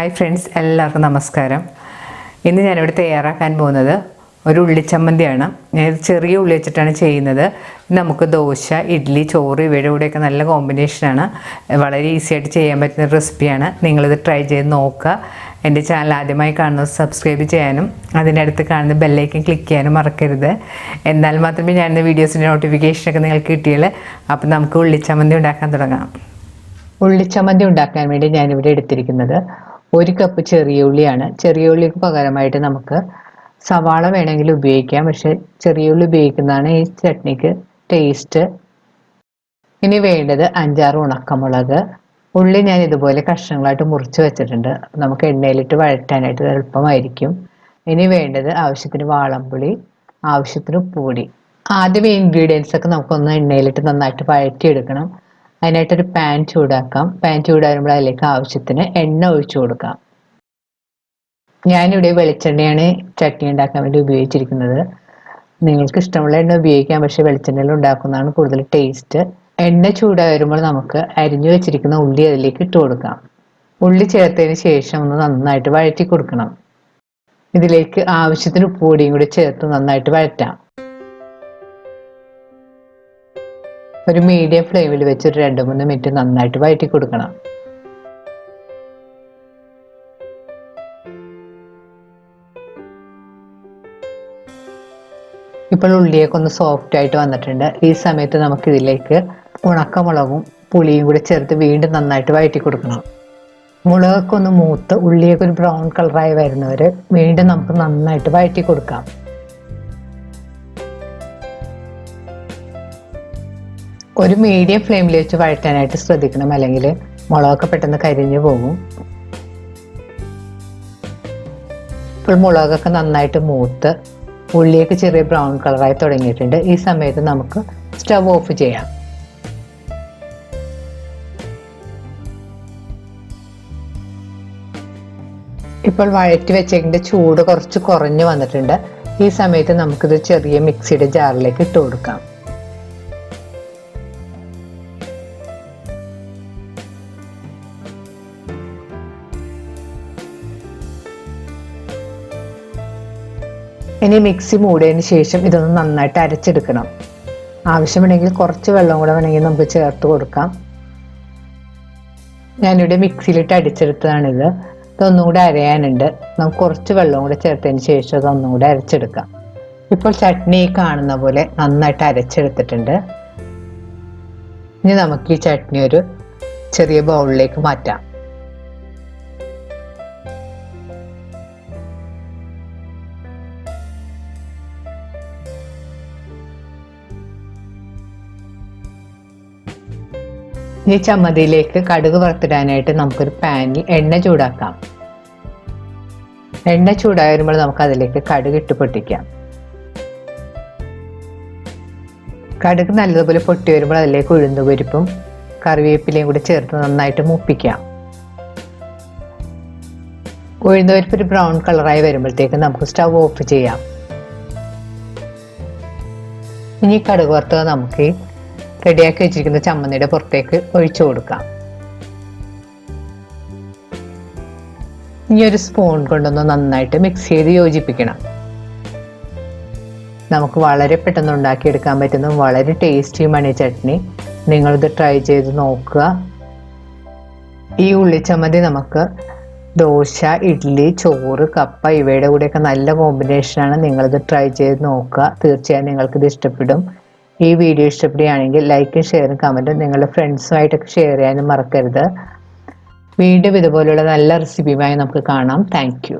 Hi friends, എല്ലാവർക്കും നമസ്കാരം. ഇന്ന് ഞാനിവിടെ തയ്യാറാക്കാൻ പോകുന്നത് ഒരു ഉള്ളിച്ചമ്മന്തിയാണ്. ഞാൻ ചെറിയ ഉള്ളി വെച്ചിട്ടാണ് ചെയ്യുന്നത്. നമുക്ക് ദോശ, ഇഡ്ഡലി, ചോറ് ഇവയുടെ കൂടെയൊക്കെ നല്ല കോമ്പിനേഷനാണ്. വളരെ ഈസി ആയിട്ട് ചെയ്യാൻ പറ്റുന്ന റെസിപ്പിയാണ്. നിങ്ങളിത് ട്രൈ ചെയ്ത് നോക്കുക. എൻ്റെ ചാനൽ ആദ്യമായി കാണുന്നത് സബ്സ്ക്രൈബ് ചെയ്യാനും അതിൻ്റെ അടുത്ത് കാണുന്ന ബെല്ലൈക്കൻ ക്ലിക്ക് ചെയ്യാനും മറക്കരുത്. എന്നാൽ മാത്രമേ ഞാനിന്ന് വീഡിയോസിൻ്റെ നോട്ടിഫിക്കേഷനൊക്കെ നിങ്ങൾക്ക് കിട്ടിയാൽ. അപ്പം നമുക്ക് ഉള്ളിച്ചമ്മന്തി ഉണ്ടാക്കാൻ തുടങ്ങാം. ഉള്ളിച്ചമ്മന്തി ഉണ്ടാക്കാൻ വേണ്ടി ഞാനിവിടെ എടുത്തിരിക്കുന്നത് 1 കപ്പ് ചെറിയ ഉള്ളിയാണ്. ചെറിയ ഉള്ളിക്ക് പകരമായിട്ട് നമുക്ക് സവാള വേണമെങ്കിൽ ഉപയോഗിക്കാം, പക്ഷെ ചെറിയ ഉള്ളി ഉപയോഗിക്കുന്നതാണ് ഈ ചട്നിക്ക് ടേസ്റ്റ്. ഇനി വേണ്ടത് 5-6 ഉണക്കമുളക്. ഉള്ളി ഞാൻ ഇതുപോലെ കഷ്ണങ്ങളായിട്ട് മുറിച്ച് വെച്ചിട്ടുണ്ട്. നമുക്ക് എണ്ണയിലിട്ട് വഴറ്റാനായിട്ട് എളുപ്പമായിരിക്കും. ഇനി വേണ്ടത് ആവശ്യത്തിന് വാളംപുളി, ആവശ്യത്തിന് ഉപ്പുപൊടി. ആദ്യം ഈ ഇൻഗ്രീഡിയൻസ് ഒക്കെ നമുക്കൊന്ന് എണ്ണയിലിട്ട് നന്നായിട്ട് വഴറ്റിയെടുക്കണം. അതിനായിട്ടൊരു പാൻ ചൂടാക്കാം. പാൻ ചൂടാകുമ്പോൾ അതിലേക്ക് ആവശ്യത്തിന് എണ്ണ ഒഴിച്ചു കൊടുക്കാം. ഞാനിവിടെ വെളിച്ചെണ്ണയാണ് ചട്നി ഉണ്ടാക്കാൻ വേണ്ടി ഉപയോഗിച്ചിരിക്കുന്നത്. നിങ്ങൾക്ക് ഇഷ്ടമുള്ള എണ്ണ ഉപയോഗിക്കാം, പക്ഷേ വെളിച്ചെണ്ണയിൽ ഉണ്ടാക്കുന്നതാണ് കൂടുതൽ ടേസ്റ്റ്. എണ്ണ ചൂടായി വരുമ്പോൾ നമുക്ക് അരിഞ്ഞു വെച്ചിരിക്കുന്ന ഉള്ളി അതിലേക്ക് ഇട്ട് കൊടുക്കാം. ഉള്ളി ചേർത്തതിന് ശേഷം ഒന്ന് നന്നായിട്ട് വഴറ്റി കൊടുക്കണം. ഇതിലേക്ക് ആവശ്യത്തിന് ഉപ്പുപൊടിയും കൂടി ചേർത്ത് നന്നായിട്ട് വഴറ്റാം. ഒരു മീഡിയം ഫ്ലെയിമിൽ വെച്ച് ഒരു 2-3 മിനിറ്റ് നന്നായിട്ട് വഴറ്റി കൊടുക്കണം. ഇപ്പോൾ ഉള്ളിയൊക്കെ ഒന്ന് സോഫ്റ്റ് ആയിട്ട് വന്നിട്ടുണ്ട്. ഈ സമയത്ത് നമുക്ക് ഇതിലേക്ക് ഉണക്കമുളകും പുളിയും കൂടി ചേർത്ത് വീണ്ടും നന്നായിട്ട് വഴറ്റി കൊടുക്കണം. മുളകൊക്കെ ഒന്ന് മൂത്ത് ഉള്ളിയൊക്കെ ഒരു ബ്രൗൺ കളറായി വരുന്നവരെ വീണ്ടും നമുക്ക് നന്നായിട്ട് വഴറ്റി കൊടുക്കാം. ഒരു മീഡിയം ഫ്ലെയിമിൽ വെച്ച് വഴറ്റാനായിട്ട് ശ്രദ്ധിക്കണം, അല്ലെങ്കിൽ മുളകൊക്കെ പെട്ടെന്ന് കരിഞ്ഞു പോകും. ഇപ്പോൾ മുളകൊക്കെ നന്നായിട്ട് മൂത്ത് ഉള്ളിയൊക്കെ ചെറിയ ബ്രൗൺ കളറായി തുടങ്ങിയിട്ടുണ്ട്. ഈ സമയത്ത് നമുക്ക് സ്റ്റവ് ഓഫ് ചെയ്യാം. ഇപ്പോൾ വഴറ്റി വെച്ചതിൻ്റെ ചൂട് കുറച്ച് കുറഞ്ഞു വന്നിട്ടുണ്ട്. ഈ സമയത്ത് നമുക്കിത് ചെറിയ മിക്സിയുടെ ജാറിലേക്ക് ഇട്ട് കൊടുക്കാം. ഇനി മിക്സി മൂടിയതിന് ശേഷം ഇതൊന്ന് നന്നായിട്ട് അരച്ചെടുക്കണം. ആവശ്യമുണ്ടെങ്കിൽ കുറച്ച് വെള്ളം കൂടെ വേണമെങ്കിൽ നമുക്ക് ചേർത്ത് കൊടുക്കാം. ഞാനിവിടെ മിക്സിയിലിട്ട് അടിച്ചെടുത്തതാണിത്. ഇതൊന്നും കൂടെ അരയാനുണ്ട്. നമുക്ക് കുറച്ച് വെള്ളം കൂടെ ചേർത്തതിന് ശേഷം ഇതൊന്നും കൂടെ അരച്ചെടുക്കാം. ഇപ്പോൾ ചട്നി കാണുന്ന പോലെ നന്നായിട്ട് അരച്ചെടുത്തിട്ടുണ്ട്. ഇനി നമുക്ക് ഈ ചട്നി ഒരു ചെറിയ ബൗളിലേക്ക് മാറ്റാം. ഈ ചമ്മന്തിയിലേക്ക് കടുക് വറുത്തിടാനായിട്ട് നമുക്കൊരു പാനിൽ എണ്ണ ചൂടാക്കാം. എണ്ണ ചൂടായി വരുമ്പോൾ നമുക്ക് അതിലേക്ക് കടുക് ഇട്ട് പൊട്ടിക്കാം. കടുക് നല്ലതുപോലെ പൊട്ടി വരുമ്പോൾ അതിലേക്ക് ഉഴുന്നുപരിപ്പും കറിവേപ്പിലയും കൂടി ചേർത്ത് നന്നായിട്ട് മൂപ്പിക്കാം. ഉഴുന്നുപരിപ്പ് ഒരു ബ്രൗൺ കളറായി വരുമ്പോഴത്തേക്ക് നമുക്ക് സ്റ്റവ് ഓഫ് ചെയ്യാം. ഇനി കടുക് വറുത്തത് നമുക്ക് റെഡിയാക്കി വെച്ചിരിക്കുന്ന ചമ്മന്തിയുടെ പുറത്തേക്ക് ഒഴിച്ചു കൊടുക്കാം. ഇനി ഒരു സ്പൂൺ കൊണ്ടൊന്ന് നന്നായിട്ട് മിക്സ് ചെയ്ത് യോജിപ്പിക്കണം. നമുക്ക് വളരെ പെട്ടെന്ന് ഉണ്ടാക്കിയെടുക്കാൻ പറ്റുന്ന വളരെ ടേസ്റ്റിയുമാണ് ഈ ചട്നി. നിങ്ങളിത് ട്രൈ ചെയ്ത് നോക്കുക. ഈ ഉള്ളിച്ചമ്മന്തി നമുക്ക് ദോശ, ഇഡ്ഡലി, ചോറ്, കപ്പ ഇവയുടെ കൂടെയൊക്കെ നല്ല കോമ്പിനേഷനാണ്. നിങ്ങളിത് ട്രൈ ചെയ്ത് നോക്കുക. തീർച്ചയായും നിങ്ങൾക്കിത് ഇഷ്ടപ്പെടും. ഈ വീഡിയോ ഇഷ്ടപ്പെടുകയാണെങ്കിൽ ലൈക്കും ഷെയറും കമൻറ്റും നിങ്ങളുടെ ഫ്രണ്ട്സുമായിട്ടൊക്കെ ഷെയർ ചെയ്യാനും മറക്കരുത്. വീണ്ടും ഇതുപോലുള്ള നല്ല റെസിപ്പിയുമായി നമുക്ക് കാണാം. Thank you.